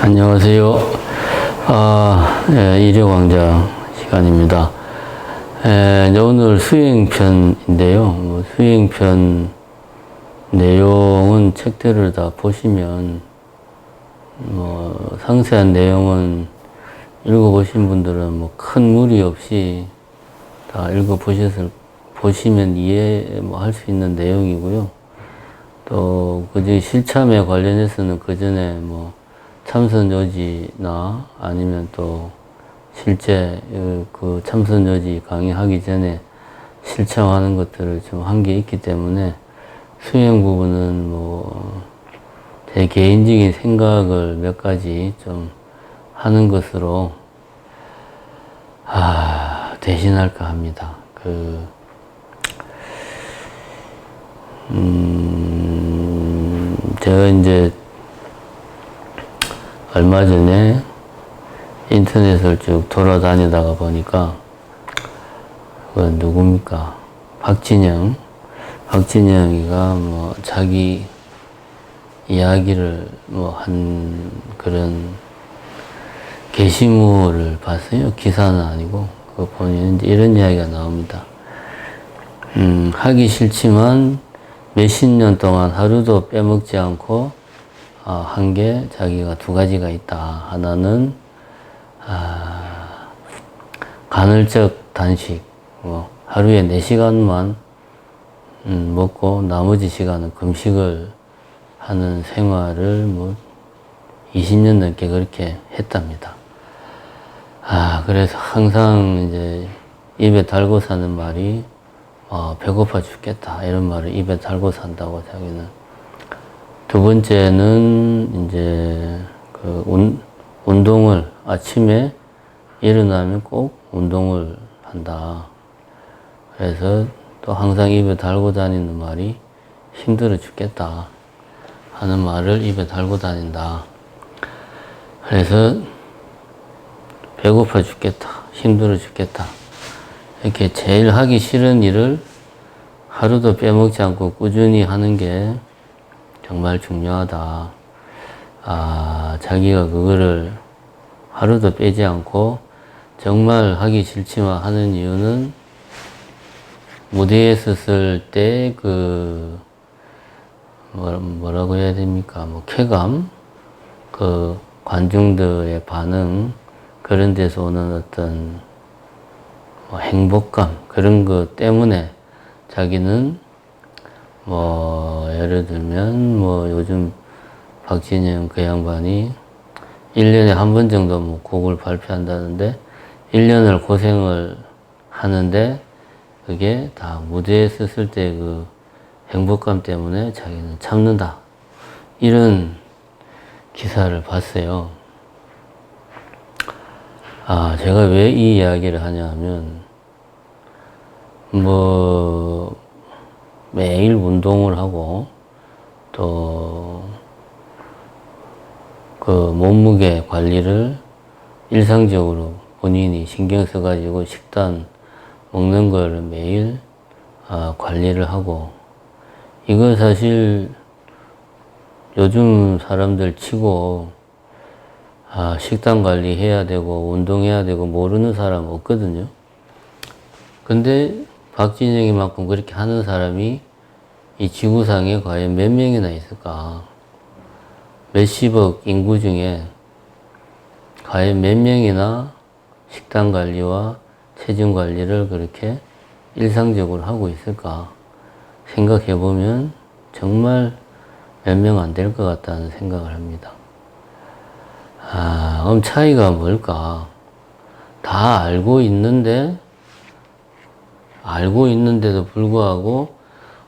안녕하세요. 일요광장 시간입니다. 이제 오늘 수행편인데요. 수행편 내용은 책들을 다 보시면, 상세한 내용은 읽어보신 분들은 큰 무리 없이 다 보시면 이해할 수 있는 내용이고요. 또, 실참에 관련해서는 그 전에 참선요지나 아니면 또 실제 그 참선요지 강의하기 전에 실천하는 것들을 좀 한 게 있기 때문에 수행 부분은 제 개인적인 생각을 몇 가지 좀 하는 것으로 대신할까 합니다. 제가 이제 얼마 전에 인터넷을 쭉 돌아다니다가 보니까, 누굽니까? 박진영이가 자기 이야기를 한 그런 게시물을 봤어요. 기사는 아니고. 그거 보니 이런 이야기가 나옵니다. 하기 싫지만 몇십 년 동안 하루도 빼먹지 않고 한 게 자기가 두 가지가 있다. 하나는 간헐적 단식, 하루에 4시간만 먹고 나머지 시간은 금식을 하는 생활을 20년 넘게 그렇게 했답니다. 그래서 항상 이제 입에 달고 사는 말이 배고파 죽겠다 이런 말을 입에 달고 산다고 자기는. 두 번째는 이제 운동을 아침에 일어나면 꼭 운동을 한다. 그래서 또 항상 입에 달고 다니는 말이 힘들어 죽겠다 하는 말을 입에 달고 다닌다. 그래서 배고파 죽겠다, 힘들어 죽겠다, 이렇게 제일 하기 싫은 일을 하루도 빼먹지 않고 꾸준히 하는 게 정말 중요하다. 자기가 그거를 하루도 빼지 않고 정말 하기 싫지만 하는 이유는 무대에 섰을 때 뭐라고 해야 됩니까? 쾌감, 관중들의 반응, 그런 데서 오는 어떤 행복감, 그런 것 때문에 자기는 예를 들면 요즘 박진영 그 양반이 1년에 한 번 정도 곡을 발표한다는데 1년을 고생을 하는데 그게 다 무대에 섰을 때 그 행복감 때문에 자기는 참는다. 이런 기사를 봤어요. 제가 왜 이 이야기를 하냐 하면, 매일 운동을 하고, 또, 몸무게 관리를 일상적으로 본인이 신경 써가지고 식단 먹는 거를 매일, 관리를 하고, 이거 사실 요즘 사람들 치고, 식단 관리해야 되고, 운동해야 되고, 모르는 사람 없거든요. 근데 박진영이만큼 그렇게 하는 사람이 이 지구상에 과연 몇 명이나 있을까? 몇십억 인구 중에 과연 몇 명이나 식단 관리와 체중 관리를 그렇게 일상적으로 하고 있을까? 생각해 보면 정말 몇 명 안 될 것 같다는 생각을 합니다. 그럼 차이가 뭘까? 다 알고 있는데도 불구하고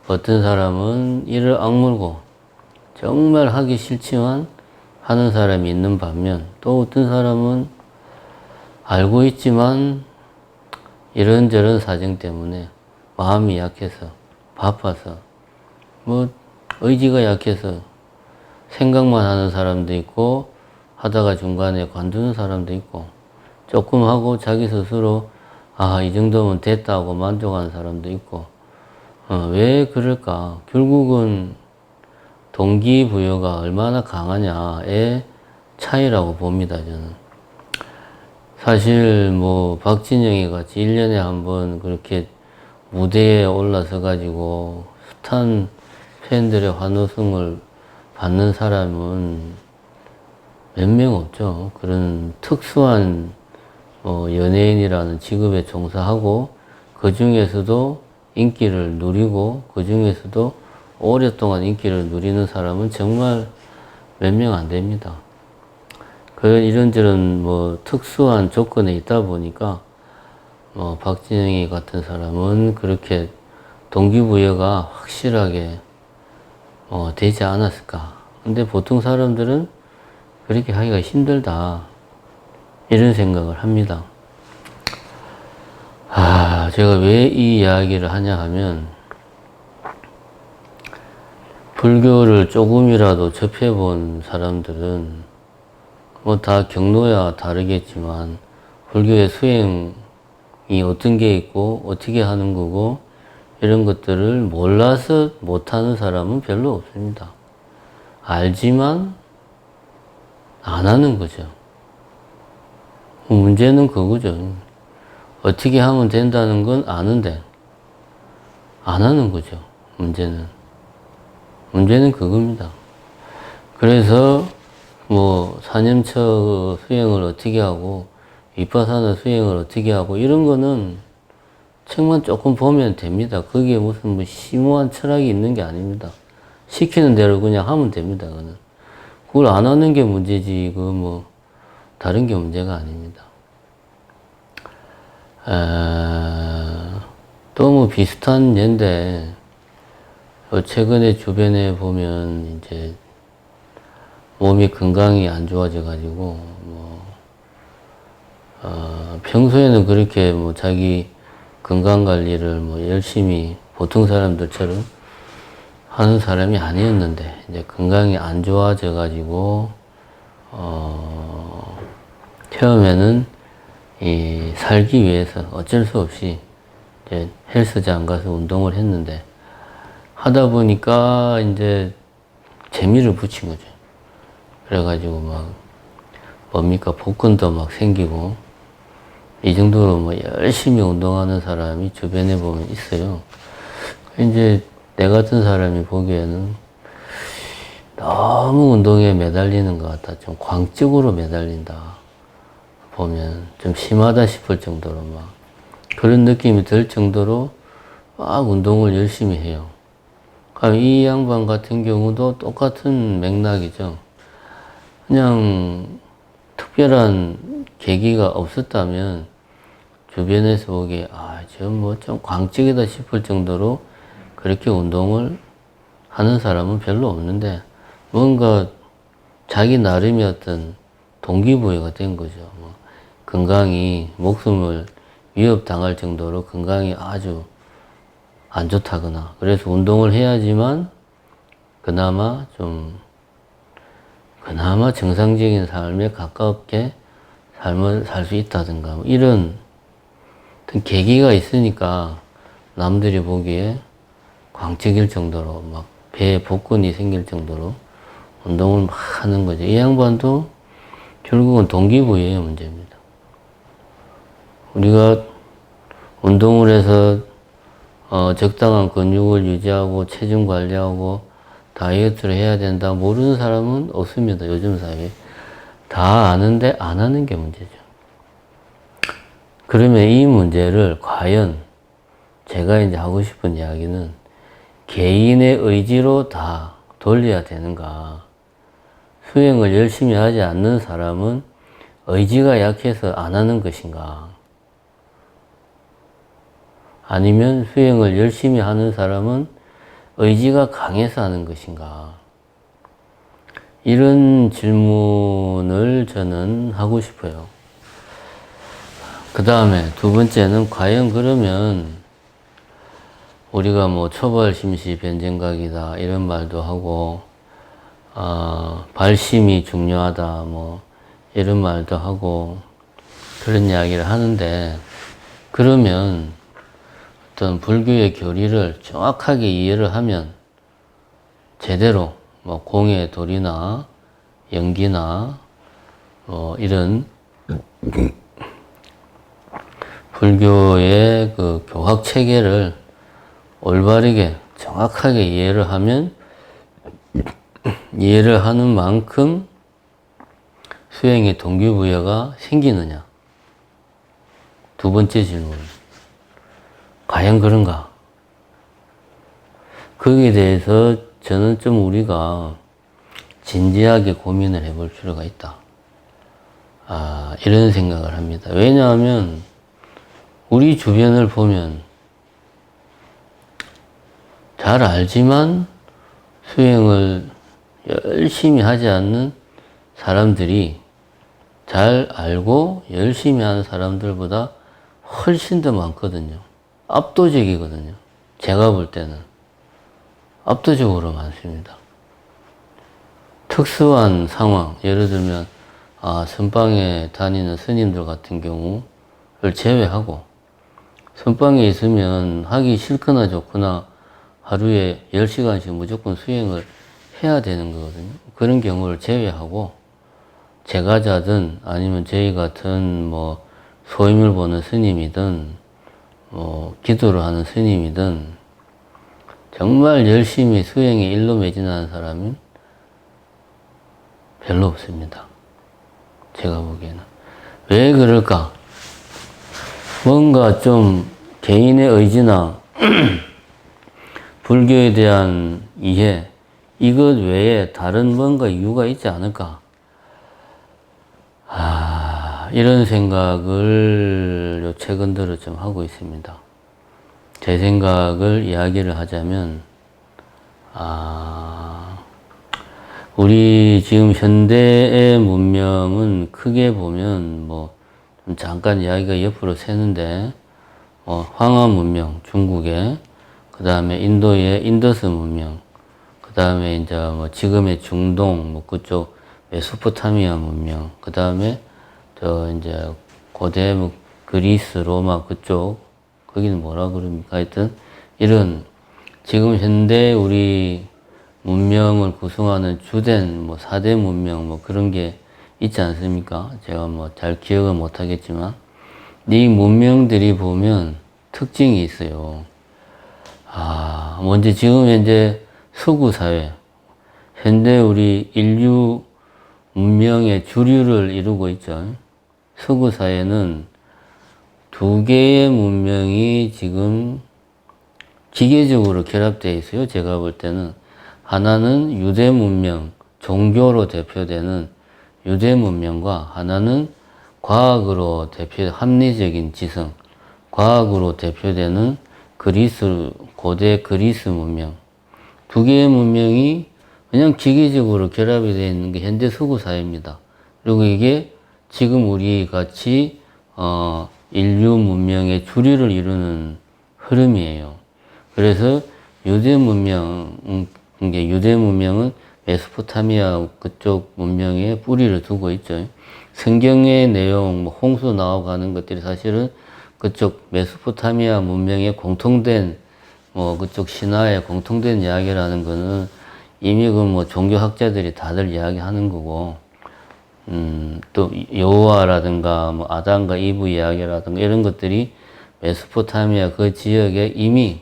어떤 사람은 이를 악물고 정말 하기 싫지만 하는 사람이 있는 반면, 또 어떤 사람은 알고 있지만 이런저런 사정 때문에 마음이 약해서, 바빠서, 의지가 약해서 생각만 하는 사람도 있고, 하다가 중간에 관두는 사람도 있고, 조금 하고 자기 스스로 이 정도면 됐다고 만족하는 사람도 있고, 왜 그럴까? 결국은 동기부여가 얼마나 강하냐에 차이라고 봅니다, 저는. 사실 뭐 박진영이 같이 1년에 한 번 그렇게 무대에 올라서 가지고 숱한 팬들의 환호성을 받는 사람은 몇 명 없죠. 그런 특수한 연예인이라는 직업에 종사하고 그 중에서도 인기를 누리고 그 중에서도 오랫동안 인기를 누리는 사람은 정말 몇 명 안 됩니다. 이런저런 뭐 특수한 조건에 있다 보니까 박진영이 같은 사람은 그렇게 동기부여가 확실하게 되지 않았을까. 근데 보통 사람들은 그렇게 하기가 힘들다. 이런 생각을 합니다. 제가 왜 이 이야기를 하냐 하면, 불교를 조금이라도 접해본 사람들은 뭐 다 경로야 다르겠지만 불교의 수행이 어떤 게 있고 어떻게 하는 거고 이런 것들을 몰라서 못하는 사람은 별로 없습니다. 알지만 안 하는 거죠. 문제는 그거죠. 어떻게 하면 된다는 건 아는데 안 하는 거죠. 문제는 그겁니다. 그래서 뭐 사념처 수행을 어떻게 하고 위파사나 수행을 어떻게 하고 이런 거는 책만 조금 보면 됩니다. 거기에 무슨 뭐 심오한 철학이 있는 게 아닙니다. 시키는 대로 그냥 하면 됩니다. 그거는. 그걸 안 하는 게 문제지 그 뭐 다른 게 문제가 아닙니다. 또 뭐 비슷한 예인데 최근에 주변에 보면 이제 몸이 건강이 안 좋아져 가지고 평소에는 그렇게 뭐 자기 건강 관리를 뭐 열심히 보통 사람들처럼 하는 사람이 아니었는데 이제 건강이 안 좋아져 가지고 처음에는 살기 위해서 어쩔 수 없이 이제 헬스장 가서 운동을 했는데 하다 보니까 이제 재미를 붙인 거죠. 그래가지고 막 뭡니까 복근도 막 생기고 이 정도로 뭐 열심히 운동하는 사람이 주변에 보면 있어요. 이제 내 같은 사람이 보기에는 너무 운동에 매달리는 것 같다. 좀 광적으로 매달린다. 보면 좀 심하다 싶을 정도로 막 그런 느낌이 들 정도로 막 운동을 열심히 해요. 그럼 이 양반 같은 경우도 똑같은 맥락이죠. 그냥 특별한 계기가 없었다면 주변에서 보기에 저 뭐 좀 광적이다 싶을 정도로 그렇게 운동을 하는 사람은 별로 없는데 뭔가 자기 나름의 어떤 동기부여가 된 거죠. 뭐 건강이 목숨을 위협당할 정도로 건강이 아주 안 좋다거나 그래서 운동을 해야지만 그나마 정상적인 삶에 가깝게 삶을 살 수 있다든가 뭐 이런 어떤 계기가 있으니까 남들이 보기에 광적일 정도로 막 배에 복근이 생길 정도로 운동을 막 하는 거죠. 이 양반도 결국은 동기부여의 문제입니다. 우리가 운동을 해서 적당한 근육을 유지하고 체중 관리하고 다이어트를 해야 된다 모르는 사람은 없습니다. 요즘 사회에. 다 아는데 안 하는 게 문제죠. 그러면 이 문제를 과연 제가 이제 하고 싶은 이야기는 개인의 의지로 다 돌려야 되는가. 수행을 열심히 하지 않는 사람은 의지가 약해서 안 하는 것인가. 아니면 수행을 열심히 하는 사람은 의지가 강해서 하는 것인가. 이런 질문을 저는 하고 싶어요. 그 다음에 두 번째는 과연 그러면 우리가 뭐 초발심시 변증각이다 이런 말도 하고 발심이 중요하다 뭐 이런 말도 하고 그런 이야기를 하는데 그러면 어떤 불교의 교리를 정확하게 이해를 하면 제대로 뭐 공의 도리나 연기나 이런 불교의 그 교학 체계를 올바르게 정확하게 이해를 하면 이해를 하는 만큼 수행의 동기부여가 생기느냐. 두 번째 질문. 과연 그런가? 거기에 대해서 저는 좀 우리가 진지하게 고민을 해볼 필요가 있다. 이런 생각을 합니다. 왜냐하면 우리 주변을 보면 잘 알지만 수행을 열심히 하지 않는 사람들이 잘 알고 열심히 하는 사람들보다 훨씬 더 많거든요. 압도적이거든요. 제가 볼 때는 압도적으로 많습니다. 특수한 상황, 예를 들면 선방에 다니는 스님들 같은 경우를 제외하고 선방에 있으면 하기 싫거나 좋거나 하루에 10시간씩 무조건 수행을 해야 되는 거거든요. 그런 경우를 제외하고 제가자든 아니면 저희 같은 소임을 보는 스님이든 기도를 하는 스님이든 정말 열심히 수행에 일로 매진하는 사람은 별로 없습니다. 제가 보기에는. 왜 그럴까? 뭔가 좀 개인의 의지나 불교에 대한 이해, 이것 외에 다른 뭔가 이유가 있지 않을까? 이런 생각을 요 최근 들어 좀 하고 있습니다. 제 생각을 이야기를 하자면, 우리 지금 현대의 문명은 크게 보면 좀 잠깐 이야기가 옆으로 새는데, 황하 문명, 중국의, 그 다음에 인도의 인더스 문명, 그 다음에 이제 지금의 중동, 그쪽 메소포타미아 문명, 그 다음에 이제 고대 그리스, 로마 그쪽, 거기는 뭐라 그럽니까? 하여튼, 이런 지금 현대 우리 문명을 구성하는 주된 4대 문명 그런 게 있지 않습니까? 제가 잘 기억을 못 하겠지만, 이 문명들이 보면 특징이 있어요. 먼저 지금 현재 서구 사회, 현대 우리 인류 문명의 주류를 이루고 있죠. 서구 사회는 두 개의 문명이 지금 기계적으로 결합되어 있어요. 제가 볼 때는 하나는 유대 문명, 종교로 대표되는 유대 문명과 하나는 과학으로 합리적인 지성, 과학으로 대표되는 고대 그리스 문명. 두 개의 문명이 그냥 기계적으로 결합이 되어 있는 게 현대 서구 사회입니다. 그리고 이게 지금 우리 같이 인류 문명의 주류를 이루는 흐름이에요. 그래서 유대 문명은 메소포타미아 그쪽 문명에 뿌리를 두고 있죠. 성경의 내용, 홍수 나와가는 것들이 사실은 그쪽 메소포타미아 문명의 공통된 그쪽 신화의 공통된 이야기라는 거는 이미 종교학자들이 다들 이야기하는 거고, 또 여호와라든가 아담과 이브 이야기라든가 이런 것들이 메소포타미아 그 지역에 이미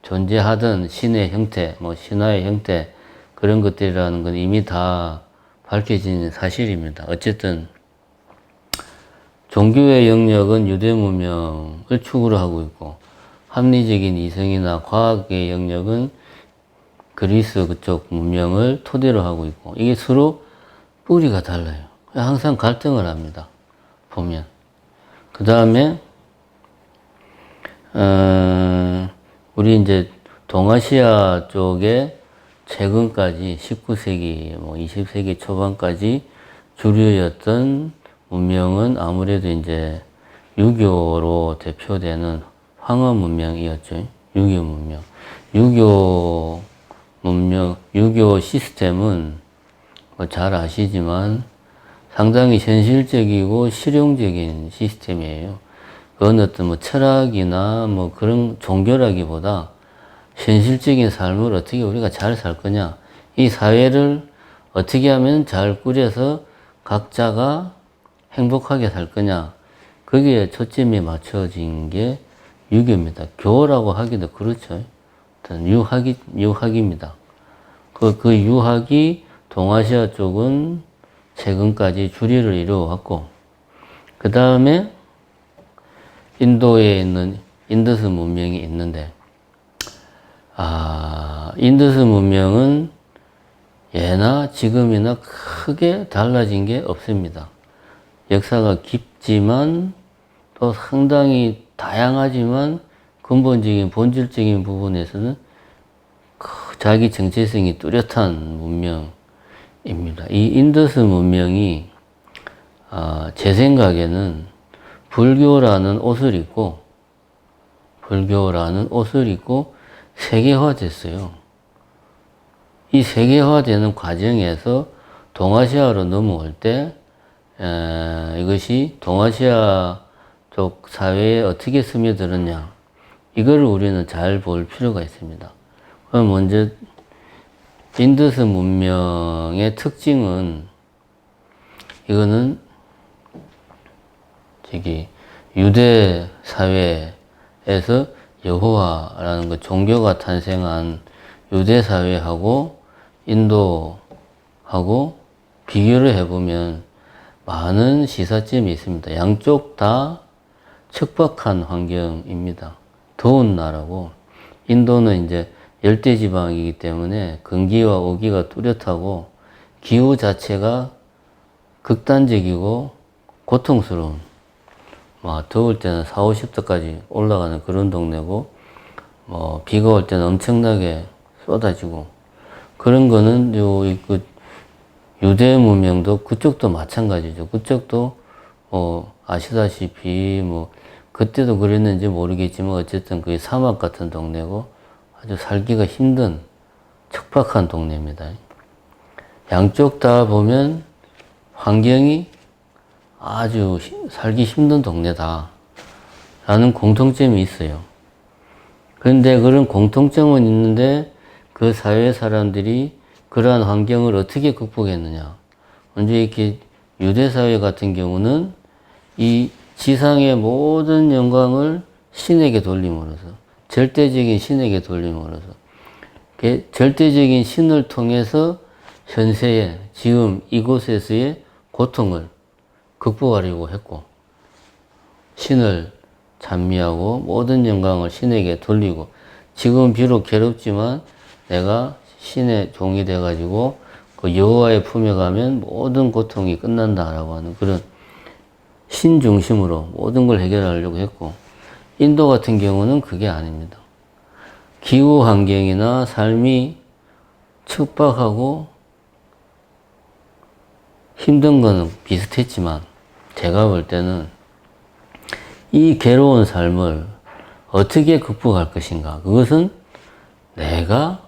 존재하던 신의 형태, 신화의 형태 그런 것들이라는 건 이미 다 밝혀진 사실입니다. 어쨌든 종교의 영역은 유대 문명을 축으로 하고 있고 합리적인 이성이나 과학의 영역은 그리스 그쪽 문명을 토대로 하고 있고 이게 서로 뿌리가 달라요. 항상 갈등을 합니다. 보면. 그 다음에 우리 이제 동아시아 쪽에 최근까지 19세기, 20세기 초반까지 주류였던 문명은 아무래도 이제 유교로 대표되는 황해 문명이었죠. 유교 문명. 유교 시스템은 잘 아시지만 상당히 현실적이고 실용적인 시스템이에요. 그건 어떤 철학이나 그런 종교라기보다 현실적인 삶을 어떻게 우리가 잘 살 거냐. 이 사회를 어떻게 하면 잘 꾸려서 각자가 행복하게 살 거냐. 거기에 초점이 맞춰진 게 유교입니다. 교라고 하기도 그렇죠. 일단 유학입니다. 그 유학이 동아시아 쪽은 최근까지 주류를 이루어왔고, 그 다음에 인도에 있는 인더스 문명이 있는데, 인더스 문명은 예나 지금이나 크게 달라진 게 없습니다. 역사가 깊지만 또 상당히 다양하지만 근본적인 본질적인 부분에서는 자기 정체성이 뚜렷한 문명입니다. 이 인더스 문명이 제 생각에는 불교라는 옷을 입고 세계화됐어요. 이 세계화되는 과정에서 동아시아로 넘어올 때 이것이 동아시아 쪽 사회에 어떻게 스며들었냐, 이걸 우리는 잘 볼 필요가 있습니다. 그럼 먼저 인더스 문명의 특징은, 이거는 유대 사회에서 여호와라는 그 종교가 탄생한 유대 사회하고 인도하고 비교를 해보면 많은 시사점이 있습니다. 양쪽 다 척박한 환경입니다. 더운 나라고, 인도는 이제 열대지방이기 때문에 건기와 오기가 뚜렷하고 기후 자체가 극단적이고 고통스러운, 더울 때는 4, 50도까지 올라가는 그런 동네고, 비가 올 때는 엄청나게 쏟아지고, 그런 거는 유대 문명도 그쪽도 마찬가지죠. 그쪽도 아시다시피 그때도 그랬는지 모르겠지만 어쨌든 그게 사막 같은 동네고 아주 살기가 힘든 척박한 동네입니다. 양쪽 다 보면 환경이 아주 살기 힘든 동네다 라는 공통점이 있어요. 그런데 그런 공통점은 있는데 그 사회 사람들이 그러한 환경을 어떻게 극복했느냐. 먼저 이렇게 유대 사회 같은 경우는 이 지상의 모든 영광을 신에게 돌림으로써, 절대적인 신에게 돌림으로써, 절대적인 신을 통해서 현세에, 지금 이곳에서의 고통을 극복하려고 했고, 신을 찬미하고 모든 영광을 신에게 돌리고, 지금 비록 괴롭지만 내가 신의 종이 돼가지고 그 여호와의 품에 가면 모든 고통이 끝난다라고 하는 그런 신 중심으로 모든 걸 해결하려고 했고, 인도 같은 경우는 그게 아닙니다. 기후 환경이나 삶이 척박하고 힘든 거는 비슷했지만 제가 볼 때는 이 괴로운 삶을 어떻게 극복할 것인가, 그것은 내가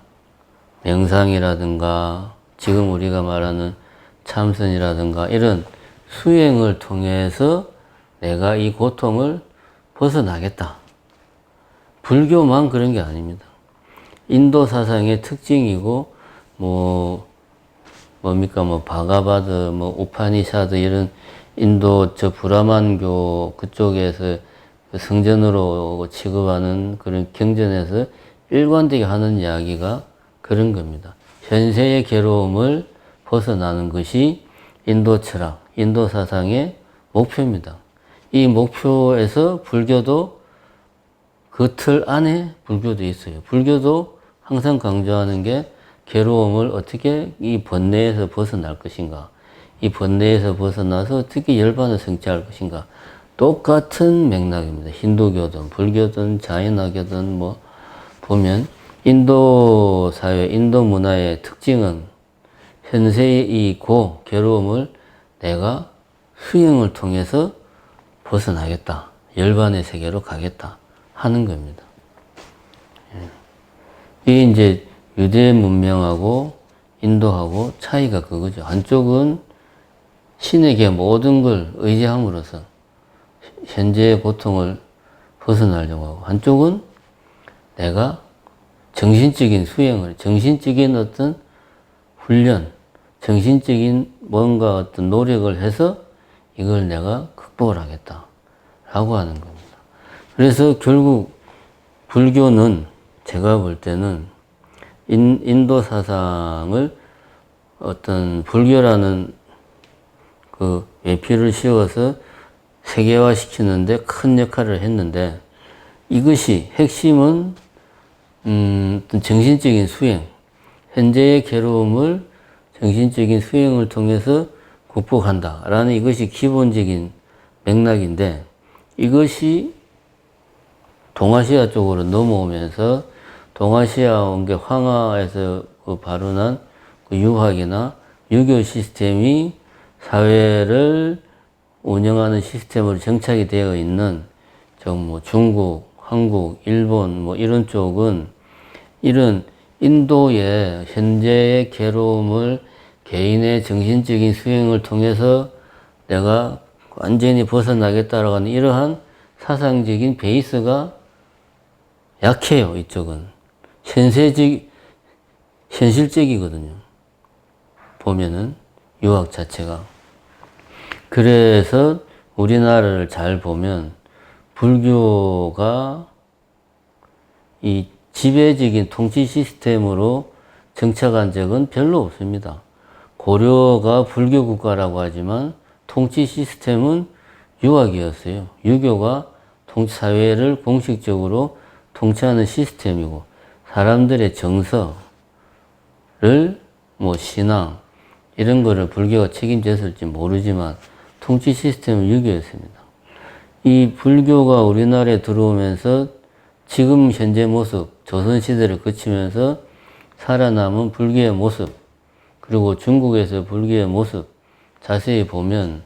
명상이라든가 지금 우리가 말하는 참선이라든가 이런 수행을 통해서 내가 이 고통을 벗어나겠다. 불교만 그런 게 아닙니다. 인도 사상의 특징이고, 바가바드, 우파니샤드 이런 인도 브라만교 그쪽에서 성전으로 취급하는 그런 경전에서 일관되게 하는 이야기가 그런 겁니다. 현세의 괴로움을 벗어나는 것이 인도 철학, 인도 사상의 목표입니다. 이 목표에서 불교도 그 틀 안에 불교도 있어요. 불교도 항상 강조하는 게 괴로움을 어떻게 이 번뇌에서 벗어날 것인가, 이 번뇌에서 벗어나서 어떻게 열반을 성취할 것인가, 똑같은 맥락입니다. 힌두교든 불교든 자이나교든 보면 인도 사회, 인도 문화의 특징은 현세의 이 괴로움을 내가 수행을 통해서 벗어나겠다. 열반의 세계로 가겠다 하는 겁니다. 이게 이제 유대 문명하고 인도하고 차이가 그거죠. 한쪽은 신에게 모든 걸 의지함으로써 현재의 고통을 벗어나려고 하고, 한쪽은 내가 정신적인 수행을, 정신적인 훈련, 정신적인 뭔가 노력을 해서 이걸 내가 극복을 하겠다 라고 하는 겁니다. 그래서 결국 불교는 제가 볼 때는 인도 사상을 어떤 불교라는 그 외피를 씌워서 세계화 시키는데 큰 역할을 했는데, 이것이 핵심은 어떤 정신적인 수행, 현재의 괴로움을 정신적인 수행을 통해서 극복한다라는 이것이 기본적인 맥락인데, 이것이 동아시아 쪽으로 넘어오면서 동아시아 온 게 황하에서 그 발원한 그 유학이나 유교 시스템이 사회를 운영하는 시스템으로 정착이 되어 있는 뭐 중국, 한국, 일본 뭐 이런 쪽은 이런 인도의 현재의 괴로움을 개인의 정신적인 수행을 통해서 내가 완전히 벗어나겠다라고 하는 이러한 사상적인 베이스가 약해요. 이쪽은 현실적이거든요. 보면은 유학 자체가. 그래서 우리나라를 잘 보면 불교가 이 지배적인 통치 시스템으로 정착한 적은 별로 없습니다. 고려가 불교 국가라고 하지만 통치 시스템은 유학이었어요. 유교가 사회를 공식적으로 통치하는 시스템이고, 사람들의 정서를 뭐 신앙 이런 거를 불교가 책임졌을지 모르지만 통치 시스템은 유교였습니다. 이 불교가 우리나라에 들어오면서 지금 현재 모습, 조선시대를 거치면서 살아남은 불교의 모습, 그리고 중국에서 불교의 모습 자세히 보면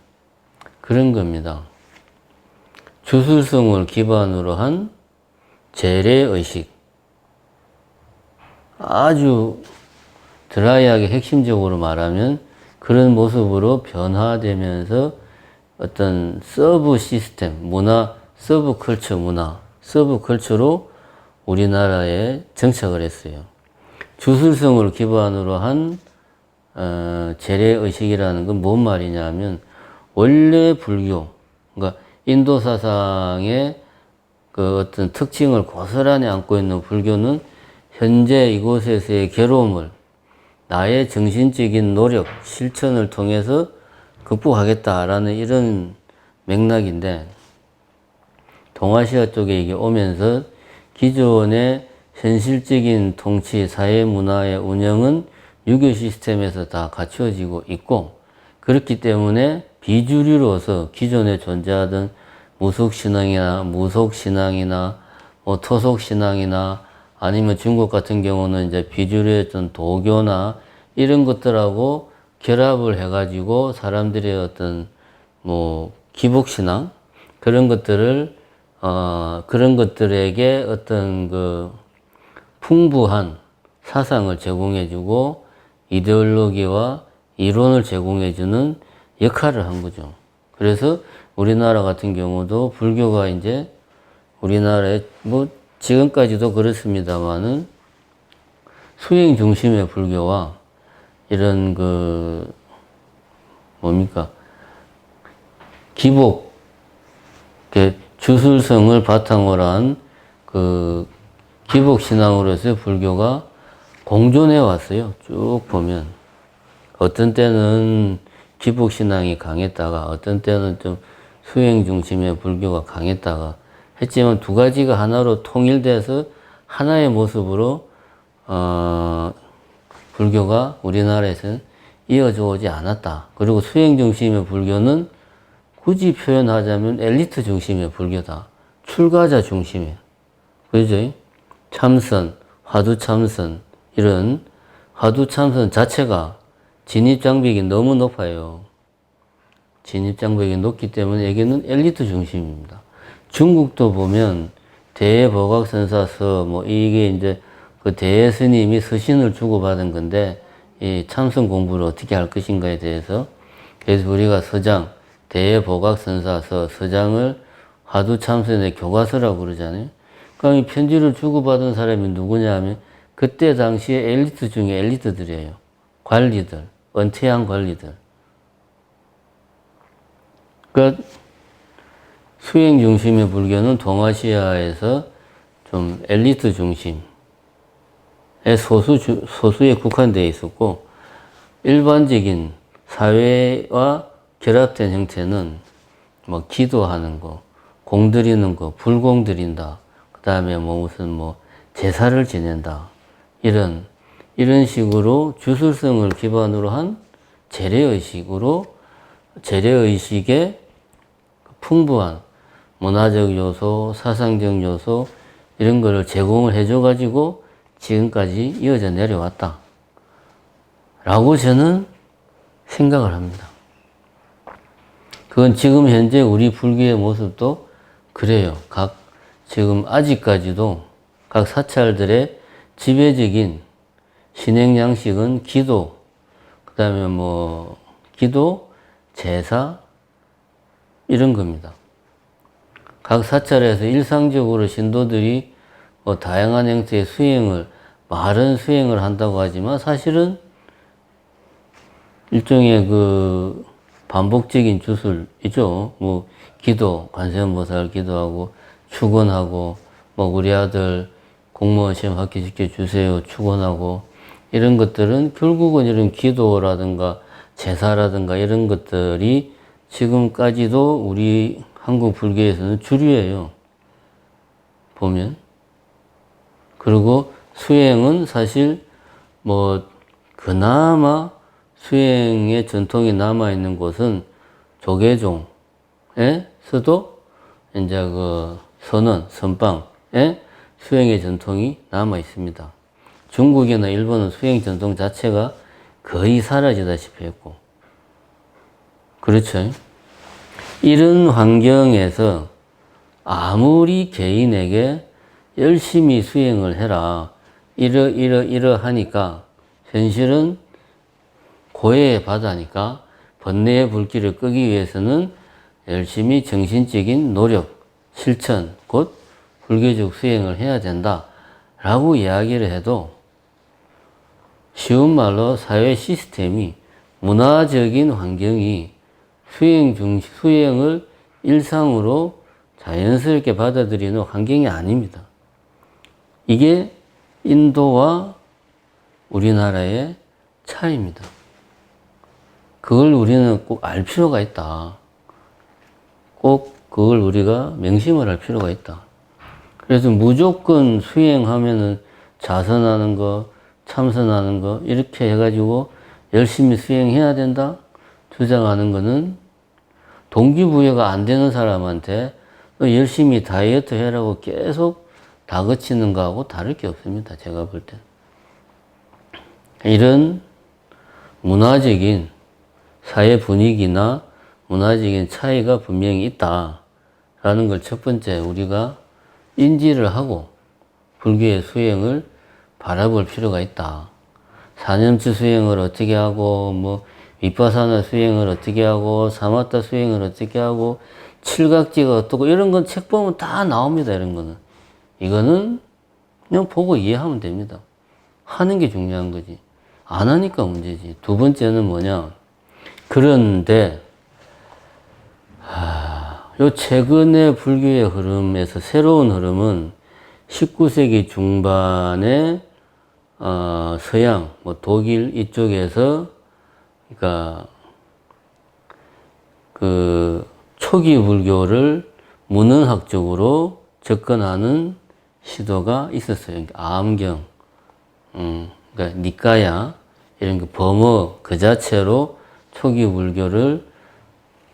그런 겁니다. 주술성을 기반으로 한 재래의식, 아주 드라이하게 핵심적으로 말하면 그런 모습으로 변화되면서 어떤 서브 시스템, 문화, 서브 컬처 문화, 서브 컬처로 우리나라에 정착을 했어요. 주술성을 기반으로 한 재래의식이라는 건 뭔 말이냐 하면, 원래 불교, 그러니까 인도 사상의 그 어떤 특징을 고스란히 안고 있는 불교는 현재 이곳에서의 괴로움을 나의 정신적인 노력, 실천을 통해서 극복하겠다라는 이런 맥락인데, 동아시아 쪽에 이게 오면서 기존의 현실적인 통치, 사회 문화의 운영은 유교 시스템에서 다 갖추어지고 있고, 그렇기 때문에 비주류로서 기존에 존재하던 무속신앙이나 뭐 토속신앙이나 아니면 중국 같은 경우는 이제 비주류였던 도교나 이런 것들하고 결합을 해가지고 사람들의 어떤 뭐 기복신앙 그런 것들을 그런 것들에게 어떤 그 풍부한 사상을 제공해주고 이데올로기와 이론을 제공해주는 역할을 한 거죠. 그래서 우리나라 같은 경우도 불교가 이제 우리나라에 뭐 지금까지도 그렇습니다만은 수행 중심의 불교와 이런 그 뭡니까 기복 주술성을 바탕으로 한 그 기복 신앙으로서의 불교가 공존해 왔어요. 쭉 보면 어떤 때는 기복 신앙이 강했다가 어떤 때는 좀 수행 중심의 불교가 강했다가 했지만 두 가지가 하나로 통일돼서 하나의 모습으로 불교가 우리나라에서는 이어져 오지 않았다. 그리고 수행 중심의 불교는 굳이 표현하자면 엘리트 중심의 불교다. 출가자 중심의. 그죠? 참선, 화두참선 이런 화두참선 자체가 진입장벽이 너무 높아요. 진입장벽이 높기 때문에 여기는 엘리트 중심입니다. 중국도 보면 대보각선사서 뭐 이게 이제 그 대스님이 서신을 주고받은 건데 이 참선 공부를 어떻게 할 것인가에 대해서 그래서 우리가 서장 대보각선사서 서장을 화두참선의 교과서라고 그러잖아요. 그럼 이 편지를 주고받은 사람이 누구냐 하면 그때 당시에 엘리트 중에 엘리트들이에요. 관리들, 은퇴한 관리들. 그러니까 수행 중심의 불교는 동아시아에서 좀 엘리트 중심의 소수에 국한되어 있었고, 일반적인 사회와 결합된 형태는 뭐 기도하는 거, 공드리는 거, 불공 드린다. 그 다음에 뭐 무슨 뭐 제사를 지낸다. 이런 식으로 주술성을 기반으로 한 재래의식의 풍부한 문화적 요소, 사상적 요소, 이런 거를 제공을 해줘가지고 지금까지 이어져 내려왔다. 라고 저는 생각을 합니다. 그건 지금 현재 우리 불교의 모습도 그래요. 지금 아직까지도 각 사찰들의 지배적인 신행 양식은 기도, 그 다음에 뭐, 기도, 제사, 이런 겁니다. 각 사찰에서 일상적으로 신도들이 뭐 다양한 형태의 바른 수행을 한다고 하지만 사실은 일종의 그 반복적인 주술이죠. 뭐 기도, 관세음보살 기도하고 축원하고 뭐 우리 아들 공무원 시험 합격시켜 주세요 축원하고 이런 것들은 결국은 이런 기도라든가 제사라든가 이런 것들이 지금까지도 우리 한국 불교에서는 주류예요. 보면. 그리고 수행은 사실 뭐 그나마 수행의 전통이 남아있는 곳은 조계종에서도 이제 그 선방에 수행의 전통이 남아있습니다. 중국이나 일본은 수행 전통 자체가 거의 사라지다시피 했고. 그렇죠. 이런 환경에서 아무리 개인에게 열심히 수행을 해라. 이러하니까 현실은 고해의 바다니까 번뇌의 불길을 끄기 위해서는 열심히 정신적인 노력, 실천, 곧 불교적 수행을 해야 된다. 라고 이야기를 해도 쉬운 말로 사회 시스템이 문화적인 환경이 수행을 일상으로 자연스럽게 받아들이는 환경이 아닙니다. 이게 인도와 우리나라의 차이입니다. 그걸 우리는 꼭 알 필요가 있다. 꼭 그걸 우리가 명심을 할 필요가 있다. 그래서 무조건 수행하면은 자선하는 거, 참선하는 거 이렇게 해가지고 열심히 수행해야 된다 주장하는 거는 동기부여가 안 되는 사람한테 열심히 다이어트 해라고 계속 다그치는 거하고 다를 게 없습니다. 제가 볼 때. 이런 문화적인 사회 분위기나 문화적인 차이가 분명히 있다라는 걸 첫 번째 우리가 인지를 하고 불교의 수행을 바라볼 필요가 있다. 사념치 수행을 어떻게 하고 뭐 위파사나 수행을 어떻게 하고 사마타 수행을 어떻게 하고 칠각지가 어떻고 이런 건 책 보면 다 나옵니다. 이런 거는. 이거는 그냥 보고 이해하면 됩니다. 하는 게 중요한 거지. 안 하니까 문제지. 두 번째는 뭐냐. 그런데 요 최근의 불교의 흐름에서 새로운 흐름은 19세기 중반에 서양, 뭐 독일 이쪽에서 그러니까 그 초기 불교를 문헌학적으로 접근하는 시도가 있었어요. 그러니까 암경, 그러니까 니까야 이런 그 범어 그 자체로 초기 불교를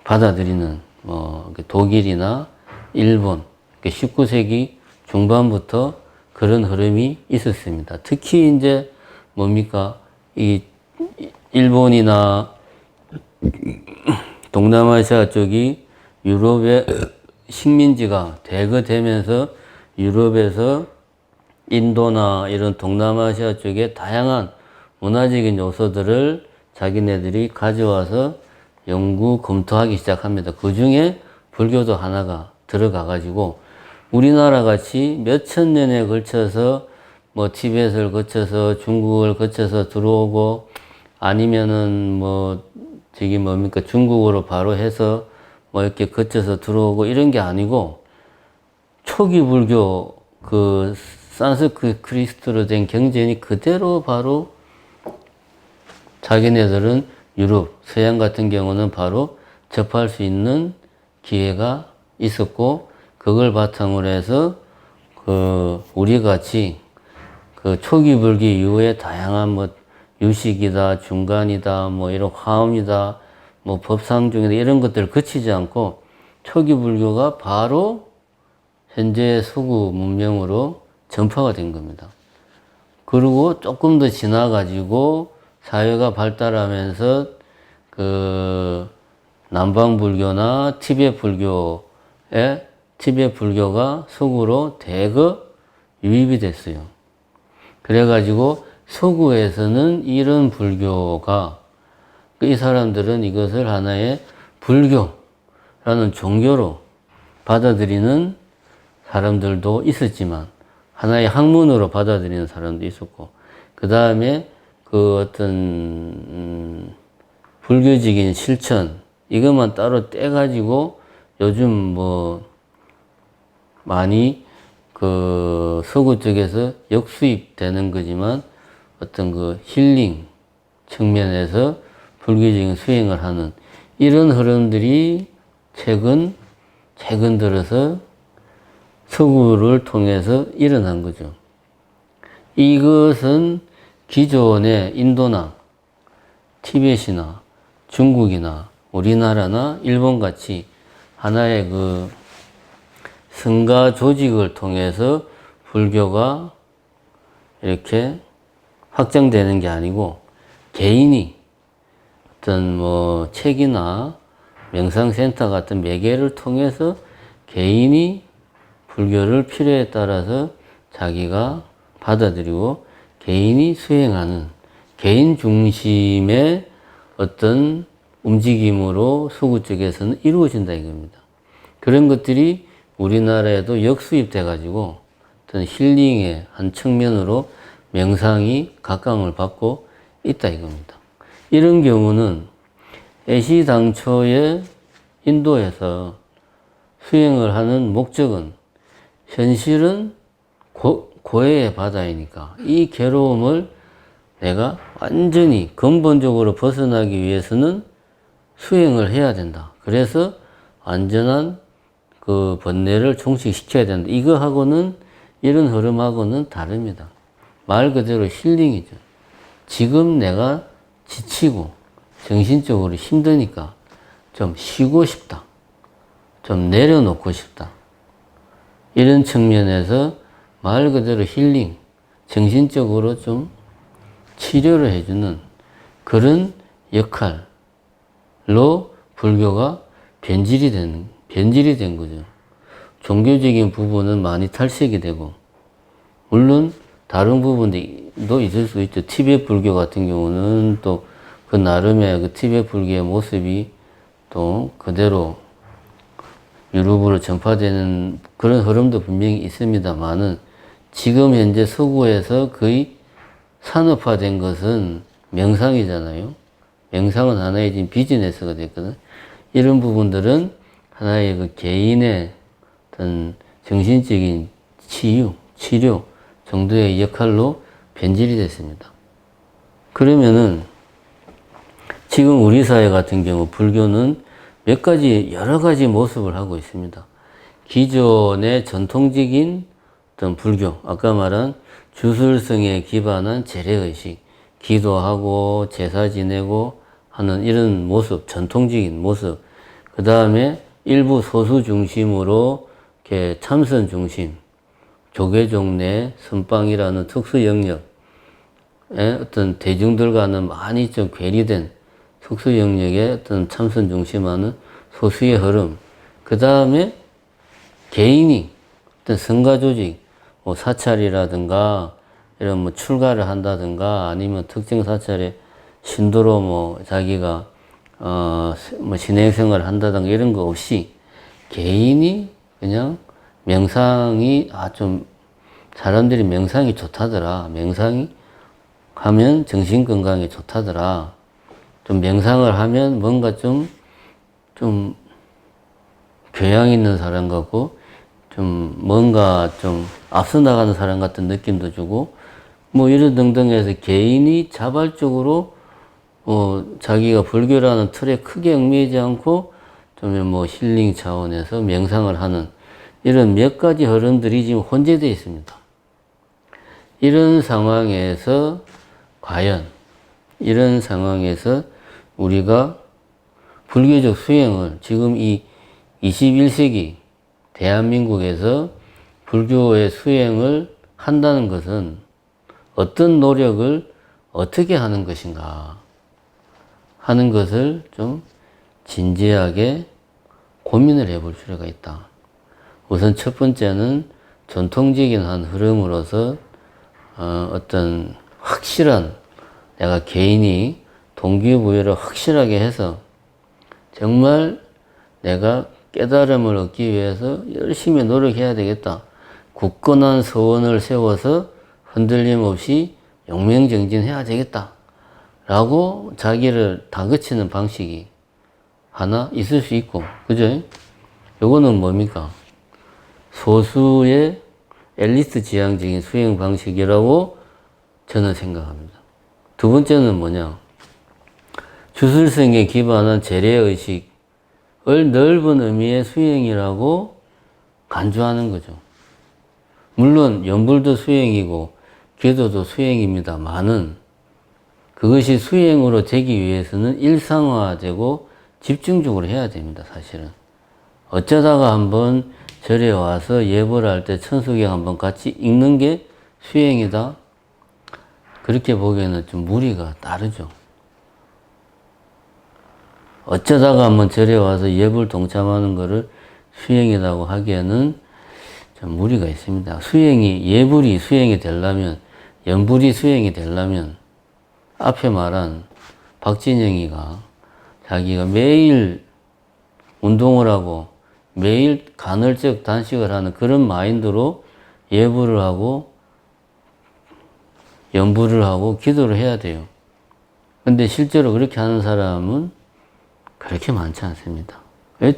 받아들이는 뭐 독일이나 일본, 19세기 중반부터 그런 흐름이 있었습니다. 특히 이제 뭡니까 이 일본이나 동남아시아 쪽이 유럽의 식민지가 대거되면서 유럽에서 인도나 이런 동남아시아 쪽에 다양한 문화적인 요소들을 자기네들이 가져와서 연구, 검토하기 시작합니다. 그 중에 불교도 하나가 들어가 가지고 우리나라 같이 몇천 년에 걸쳐서 뭐 티벳을 거쳐서 중국을 거쳐서 들어오고 아니면은 뭐 저기 뭡니까 중국어로 바로 해서 뭐 이렇게 거쳐서 들어오고 이런 게 아니고 초기 불교 그 산스크리트로 된 경전이 그대로 바로 자기네들은 유럽, 서양 같은 경우는 바로 접할 수 있는 기회가 있었고 그걸 바탕으로 해서 그 우리 같이 그 초기 불교 이후에 다양한 뭐 유식이다, 중간이다, 뭐 이런 화엄이다, 뭐 법상중이다 이런 것들을 거치지 않고 초기 불교가 바로 현재 서구 문명으로 전파가 된 겁니다. 그리고 조금 더 지나가지고 사회가 발달하면서 그 남방 불교나 티베트 불교가 서구로 대거 유입이 됐어요. 그래가지고 서구에서는 이런 불교가 이 사람들은 이것을 하나의 불교라는 종교로 받아들이는 사람들도 있었지만 하나의 학문으로 받아들이는 사람도 있었고 그 다음에 그 어떤 불교적인 실천 이것만 따로 떼가지고 요즘 뭐 많이 그 서구 쪽에서 역수입되는 거지만 어떤 그 힐링 측면에서 불교적인 수행을 하는 이런 흐름들이 최근 들어서 서구를 통해서 일어난 거죠. 이것은 기존의 인도나 티벳이나 중국이나 우리나라나 일본 같이 하나의 그 성가 조직을 통해서 불교가 이렇게 확장되는 게 아니고 개인이 어떤 뭐 책이나 명상센터 같은 매개를 통해서 개인이 불교를 필요에 따라서 자기가 받아들이고 개인이 수행하는 개인 중심의 어떤 움직임으로 서구 쪽에서는 이루어진다 이겁니다. 그런 것들이 우리나라에도 역수입돼 가지고 어떤 힐링의 한 측면으로 명상이 각광을 받고 있다 이겁니다. 이런 경우는 애시당초에 인도에서 수행을 하는 목적은 현실은 고해의 바다이니까 이 괴로움을 내가 완전히 근본적으로 벗어나기 위해서는 수행을 해야 된다. 그래서 완전한 그 번뇌를 종식시켜야 된다. 이거하고는 이런 흐름하고는 다릅니다. 말 그대로 힐링이죠. 지금 내가 지치고 정신적으로 힘드니까 좀 쉬고 싶다. 좀 내려놓고 싶다. 이런 측면에서 말 그대로 힐링, 정신적으로 좀 치료를 해주는 그런 역할로 불교가 변질이 된 거죠. 종교적인 부분은 많이 탈색이 되고, 물론 다른 부분도 있을 수 있죠. 티베트 불교 같은 경우는 또 그 나름의 그 티베트 불교의 모습이 또 그대로 유럽으로 전파되는 그런 흐름도 분명히 있습니다만은 지금 현재 서구에서 거의 산업화된 것은 명상이잖아요. 명상은 하나의 지금 비즈니스가 됐거든. 이런 부분들은 하나의 그 개인의 어떤 정신적인 치료 정도의 역할로 변질이 됐습니다. 그러면은 지금 우리 사회 같은 경우 불교는 여러 가지 모습을 하고 있습니다. 기존의 전통적인 어떤 불교, 아까 말한 주술성에 기반한 재래의식, 기도하고 제사 지내고 하는 이런 모습, 전통적인 모습, 그 다음에 일부 소수 중심으로 이렇게 참선 중심, 조계종 내 선방이라는 특수 영역에 어떤 대중들과는 많이 좀 괴리된 특수 영역의 어떤 참선 중심하는 소수의 흐름, 그 다음에 개인이 어떤 성가 조직, 뭐 사찰이라든가 이런 뭐 출가를 한다든가 아니면 특정 사찰에 신도로 뭐 자기가 뭐 신행생활을 한다든가 이런 거 없이 개인이 그냥 명상이 좀 사람들이 명상이 좋다더라. 명상이 하면 정신 건강에 좋다더라. 좀 명상을 하면 뭔가 좀 교양 있는 사람 같고 좀 뭔가 좀 앞서 나가는 사람 같은 느낌도 주고 뭐 이런 등등해서 개인이 자발적으로 자기가 불교라는 틀에 크게 얽매이지 않고 좀 뭐 힐링 차원에서 명상을 하는 이런 몇 가지 흐름들이 지금 혼재되어 있습니다. 이런 상황에서 과연 이런 상황에서 우리가 불교적 수행을 지금 이 21세기 대한민국에서 불교의 수행을 한다는 것은 어떤 노력을 어떻게 하는 것인가 하는 것을 좀 진지하게 고민을 해볼 필요가 있다. 우선 첫 번째는 전통적인 한 흐름으로서 어떤 확실한 내가 개인이 동기부여를 확실하게 해서 정말 내가 깨달음을 얻기 위해서 열심히 노력해야 되겠다. 굳건한 서원을 세워서 흔들림 없이 용맹정진해야 되겠다. 라고 자기를 다그치는 방식이 하나 있을 수 있고, 그죠? 요거는 뭡니까? 소수의 엘리트 지향적인 수행 방식이라고 저는 생각합니다. 두 번째는 뭐냐? 주술성에 기반한 재래의식을 넓은 의미의 수행이라고 간주하는 거죠. 물론 연불도 수행이고 기도도 수행입니다만은 그것이 수행으로 되기 위해서는 일상화되고 집중적으로 해야 됩니다, 사실은. 어쩌다가 한번 절에 와서 예불 할 때 천수경 한번 같이 읽는 게 수행이다? 그렇게 보기에는 좀 무리가 따르죠. 어쩌다가 한번 절에 와서 예불 동참하는 거를 수행이라고 하기에는 좀 무리가 있습니다. 예불이 수행이 되려면, 연불이 수행이 되려면, 앞에 말한 박진영이가 자기가 매일 운동을 하고 매일 간헐적 단식을 하는 그런 마인드로 예불을 하고 연불을 하고 기도를 해야 돼요. 근데 실제로 그렇게 하는 사람은 그렇게 많지 않습니다.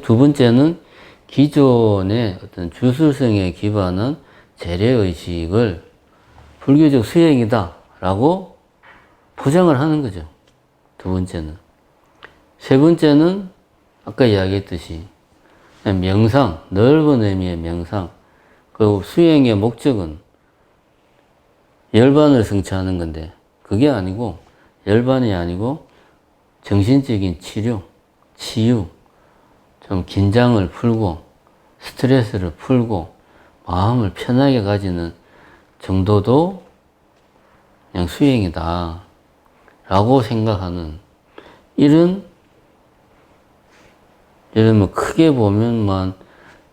두 번째는 기존의 어떤 주술성에 기반한 재래의식을 불교적 수행이다 라고 포장을 하는 거죠. 두 번째는. 세 번째는 아까 이야기했듯이 명상, 넓은 의미의 명상. 그 수행의 목적은 열반을 성취하는 건데 그게 아니고 열반이 아니고 정신적인 치료, 치유, 좀 긴장을 풀고 스트레스를 풀고 마음을 편하게 가지는 정도도 그냥 수행이다 라고 생각하는 이런 예를 들면 크게 보면만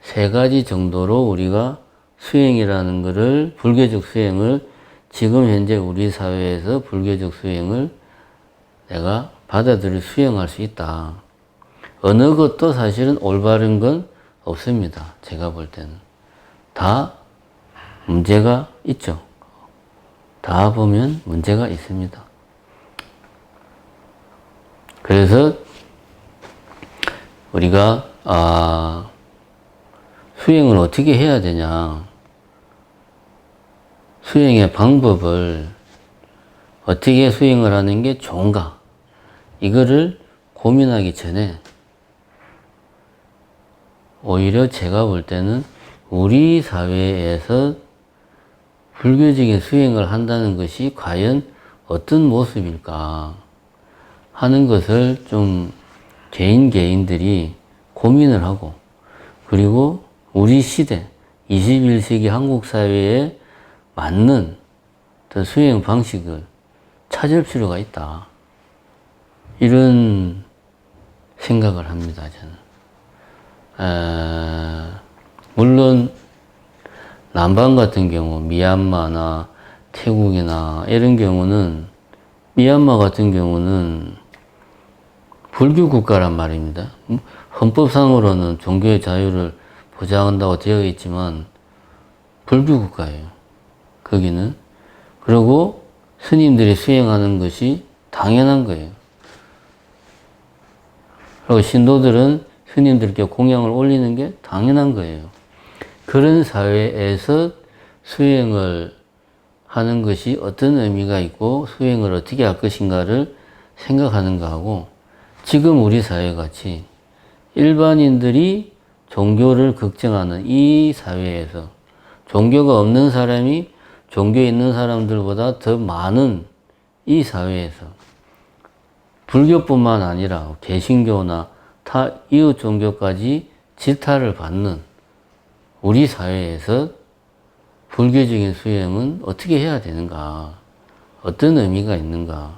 세 가지 정도로 우리가 수행이라는 것을 불교적 수행을 지금 현재 우리 사회에서 불교적 수행을 내가 받아들일 수행할 수 있다. 어느 것도 사실은 올바른 건 없습니다. 제가 볼 때는. 다 문제가 있죠. 다 보면 문제가 있습니다. 그래서 우리가 수행을 어떻게 해야 되냐, 수행의 방법을 어떻게 수행을 하는 게 좋은가, 이거를 고민하기 전에 오히려 제가 볼 때는 우리 사회에서 불교적인 수행을 한다는 것이 과연 어떤 모습일까 하는 것을 좀 개인들이 고민을 하고, 그리고 우리 시대 21세기 한국 사회에 맞는 어떤 수행 방식을 찾을 필요가 있다. 이런 생각을 합니다, 저는. 물론 남방 같은 경우 미얀마나 태국이나 이런 경우는, 미얀마 같은 경우는 불교 국가란 말입니다. 헌법상으로는 종교의 자유를 보장한다고 되어 있지만 불교 국가예요. 거기는. 그리고 스님들이 수행하는 것이 당연한 거예요. 그리고 신도들은 스님들께 공양을 올리는 게 당연한 거예요. 그런 사회에서 수행을 하는 것이 어떤 의미가 있고 수행을 어떻게 할 것인가를 생각하는가 하고, 지금 우리 사회같이 일반인들이 종교를 걱정하는 이 사회에서 종교가 없는 사람이 종교에 있는 사람들보다 더 많은 이 사회에서 불교뿐만 아니라 개신교나 타 이웃 종교까지 질타를 받는 우리 사회에서 불교적인 수행은 어떻게 해야 되는가? 어떤 의미가 있는가?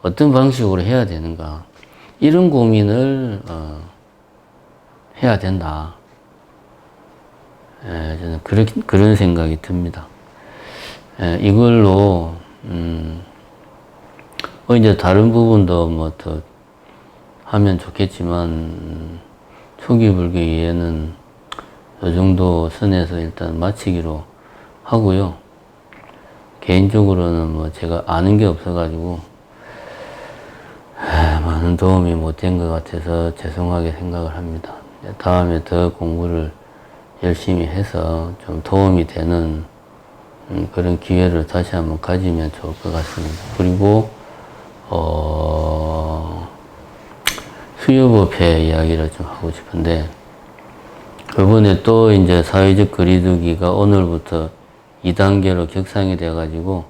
어떤 방식으로 해야 되는가? 이런 고민을 해야 된다. 저는 그런 생각이 듭니다. 이걸로 이제 다른 부분도 뭐 더 하면 좋겠지만 초기 불교 이해는 이 정도 선에서 일단 마치기로 하고요. 개인적으로는 뭐 제가 아는 게 없어가지고 많은 도움이 못 된 것 같아서 죄송하게 생각을 합니다. 다음에 더 공부를 열심히 해서 좀 도움이 되는 그런 기회를 다시 한번 가지면 좋을 것 같습니다. 그리고 수요법회 이야기를 좀 하고 싶은데, 그번에 또 이제 사회적 거리두기가 오늘부터 2단계로 격상이 돼가지고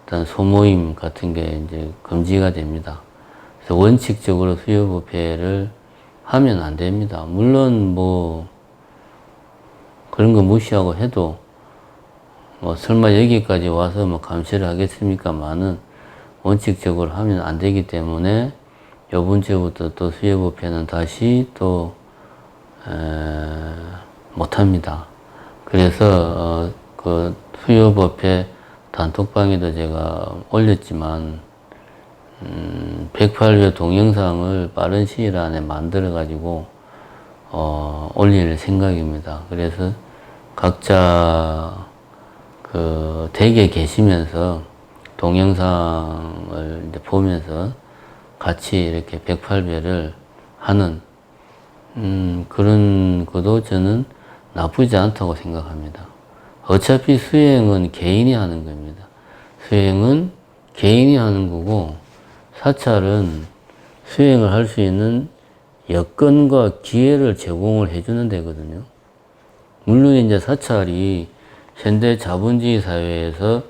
일단 소모임 같은 게 이제 금지가 됩니다. 그래서 원칙적으로 수요법회를 하면 안 됩니다. 물론 뭐 그런 거 무시하고 해도 뭐 설마 여기까지 와서 뭐 감시를 하겠습니까만은 원칙적으로 하면 안 되기 때문에 요번 주부터 또 수요법회는 다시 또 못합니다. 그래서 그 수요법회 단톡방에도 제가 올렸지만 108회 동영상을 빠른 시일 안에 만들어 가지고 올릴 생각입니다. 그래서 각자 그 댁에 계시면서 동영상을 이제 보면서 같이 이렇게 108배를 하는 그런 것도 저는 나쁘지 않다고 생각합니다. 어차피 수행은 개인이 하는 겁니다. 수행은 개인이 하는 거고, 사찰은 수행을 할 수 있는 여건과 기회를 제공을 해주는 데거든요. 물론 이제 사찰이 현대 자본주의 사회에서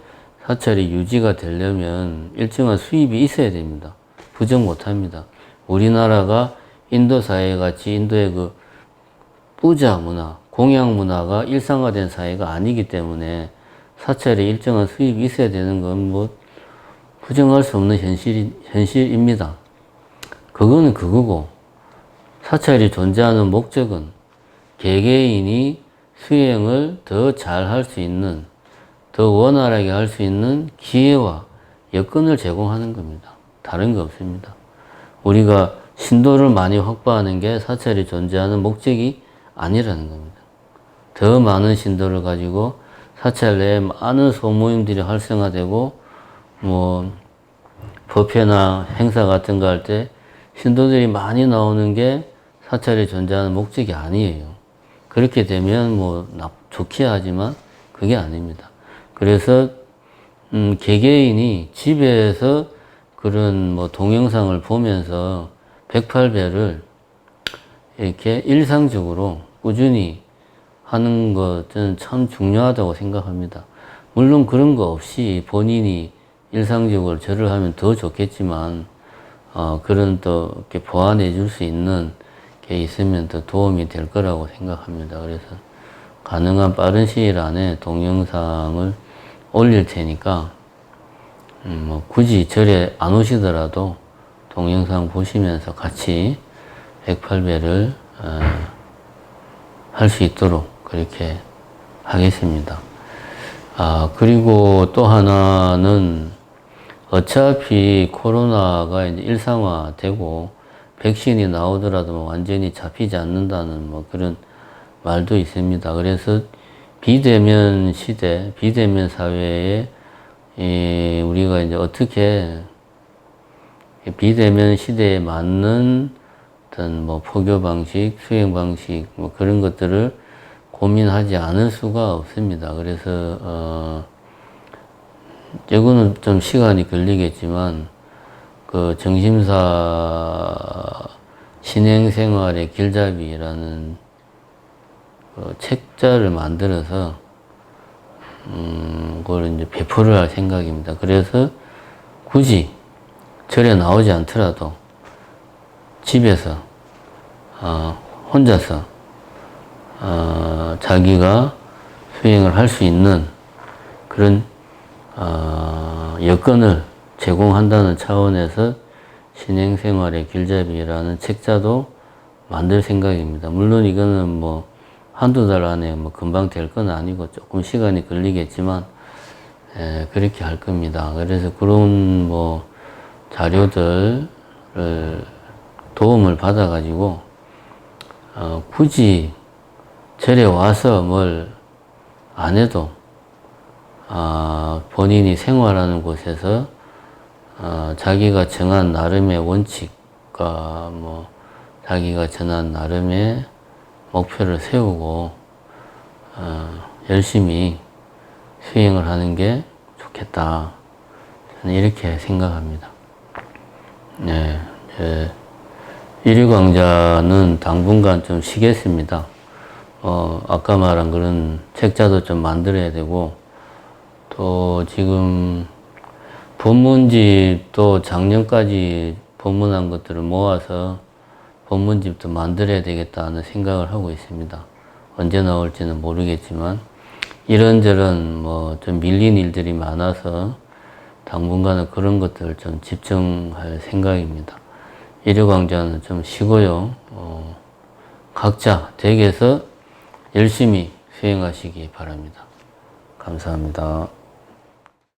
사찰이 유지가 되려면 일정한 수입이 있어야 됩니다. 부정 못합니다. 우리나라가 인도 사회 같이 인도의 그 부자 문화, 공양 문화가 일상화된 사회가 아니기 때문에 사찰에 일정한 수입이 있어야 되는 건 뭐 부정할 수 없는 현실입니다. 그거는 그거고, 사찰이 존재하는 목적은 개개인이 수행을 더 잘 할 수 있는, 더 원활하게 할 수 있는 기회와 여건을 제공하는 겁니다. 다른 거 없습니다. 우리가 신도를 많이 확보하는 게 사찰이 존재하는 목적이 아니라는 겁니다. 더 많은 신도를 가지고 사찰 내에 많은 소모임들이 활성화되고 뭐 법회나 행사 같은 거 할 때 신도들이 많이 나오는 게 사찰이 존재하는 목적이 아니에요. 그렇게 되면 뭐 좋게 하지만 그게 아닙니다. 그래서 개개인이 집에서 그런 뭐 동영상을 보면서 108배를 이렇게 일상적으로 꾸준히 하는 것은 참 중요하다고 생각합니다. 물론 그런 거 없이 본인이 일상적으로 절을 하면 더 좋겠지만, 그런 또 이렇게 보완해 줄 수 있는 게 있으면 더 도움이 될 거라고 생각합니다. 그래서 가능한 빠른 시일 안에 동영상을 올릴 테니까, 뭐 굳이 절에 안 오시더라도 동영상 보시면서 같이 108배를 할 수 있도록 그렇게 하겠습니다. 그리고 또 하나는 어차피 코로나가 이제 일상화되고 백신이 나오더라도 뭐 완전히 잡히지 않는다는 뭐 그런 말도 있습니다. 그래서 비대면 시대, 비대면 사회에 우리가 이제 어떻게 비대면 시대에 맞는 어떤 뭐 포교 방식, 수행 방식 뭐 그런 것들을 고민하지 않을 수가 없습니다. 그래서 이거는 좀 시간이 걸리겠지만 그 정심사 신행생활의 길잡이라는 그 책자를 만들어서 그걸 이제 배포를 할 생각입니다. 그래서 굳이 절에 나오지 않더라도 집에서 혼자서 자기가 수행을 할 수 있는 그런 여건을 제공한다는 차원에서 신행생활의 길잡이라는 책자도 만들 생각입니다. 물론 이거는 뭐 한두 달 안에 뭐 금방 될 건 아니고 조금 시간이 걸리겠지만 그렇게 할 겁니다. 그래서 그런 뭐 자료들을 도움을 받아 가지고 굳이 절에 와서 뭘 안 해도 본인이 생활하는 곳에서 자기가 정한 나름의 원칙과 뭐 자기가 정한 나름의 목표를 세우고 열심히 수행을 하는 게 좋겠다. 저는 이렇게 생각합니다. 네, 1위 강좌는 당분간 좀 쉬겠습니다. 아까 말한 그런 책자도 좀 만들어야 되고, 또 지금 법문집도 작년까지 법문한 것들을 모아서 법문집도 만들어야 되겠다는 생각을 하고 있습니다. 언제 나올지는 모르겠지만 이런저런 뭐 좀 밀린 일들이 많아서 당분간은 그런 것들을 좀 집중할 생각입니다. 1위 강좌는 좀 쉬고요. 각자 댁에서 열심히 수행하시기 바랍니다. 감사합니다.